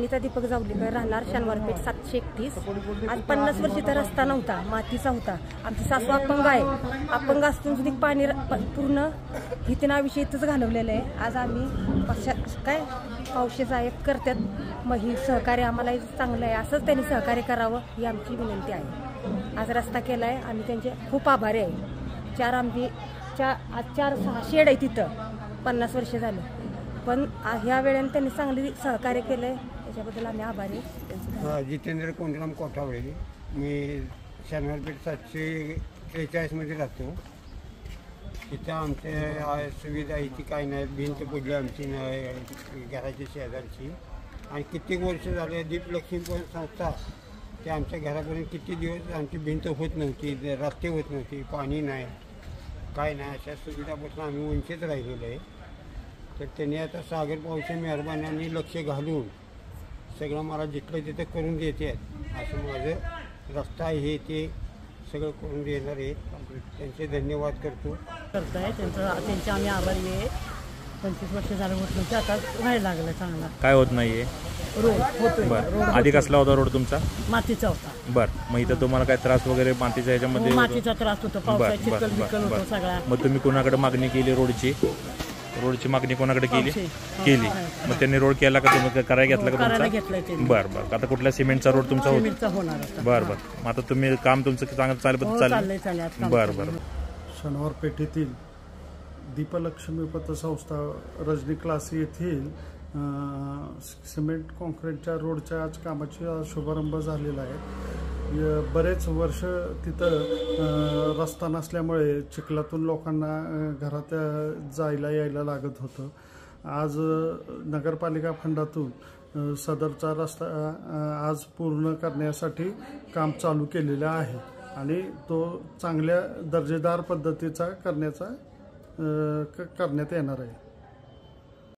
नीता दीपक जावलीकर, राहणार शनिवारपेठ 731. आज 50 वर्षी तर रस्ता नव्हता, मातीचा होता. आमची सासू अपंग आहे. अपंग असून सुद्धा पाणी पूर्ण हितनाविषयी इथंच घालवलेलं आहे. आज आम्ही काय पावशेचा एक करतात, मग ही सहकार्य आम्हाला चांगलं आहे. असंच त्यांनी सहकार्य करावं ही आमची विनंती आहे. आज रस्ता केला आहे, आम्ही त्यांचे खूप आभारी आहे. आज 4-6 शेड आहे तिथं, 50 वर्ष झालं. पण ह्या वेळेला त्यांनी चांगली सहकार्य केलं आहे, त्याच्याबद्दल आम्ही आभारी आहे. जितेंद्र कोंडराम कोठावळे, मी शनिवारपेठ 743 राहतो. इथं आमच्या सुविधा इथे काही नाही. भिंत पडली आमची नाही घराच्या शेजारची. आणि कित्येक वर्ष झाले दीपलक्ष्मी संस्था ते आमच्या घरापर्यंत किती दिवस आमची भिंत होत नव्हती, रस्ते होत नव्हते, पाणी नाही, काय नाही. अशा सुविधापासून आम्ही वंचित राहिलेलो आहे. तर त्यांनी आता सागर पावसा मेहरबान्यांनी लक्ष घालून सगळं मला जिथलं तिथं करून देते आहेत. असं माझं रस्ता हे ते सगळं करून देणार आहे. त्यांचे धन्यवाद करतो. करताय त्यांचे आम्ही आभारी आहे. 25 वर्ष झालं होत नव्हते, आता व्हायला लागलं चांगला. काय होत नाहीये? रोड होतोय. बरं, आधी कसला होता रोड तुमचा? मातीचा होता. बरं, मग इथं तुम्हाला काय त्रास वगैरे मातीच्या ह्याच्यामध्ये? मातीचा त्रास होतो, पावसाळ्यात चिखल बिकल होतो सगळा. मग तुम्ही कोणाकडे मागणी केली रोडची मागणी कोणाकडे केली? मग त्यांनी रोड केला का? तुम्ही करायला घेतला का तुमचा? बरं बरं. आता कुठल्या सिमेंटचा रोड तुमचा होणार? बरं बरं. मग आता तुम्ही काम तुमचं चांगलं चाललं? बरं बरं. शनिवार पेठेतील दीपलक्ष्मी पतसंस्था रजनी क्लास येथील सिमेंट कॉन्क्रीटच्या रोडच्या आज कामाचा शुभारंभ झालेला आहे. बरेच वर्ष तिथं रस्ता नसल्यामुळे चिखलातून लोकांना घरात जायला यायला लागत होतं. आज नगरपालिका फंडातून सदरचा रस्ता आज पूर्ण करण्यासाठी काम चालू केलेलं आहे आणि तो चांगल्या दर्जेदार पद्धतीचा करण्यात येणार आहे.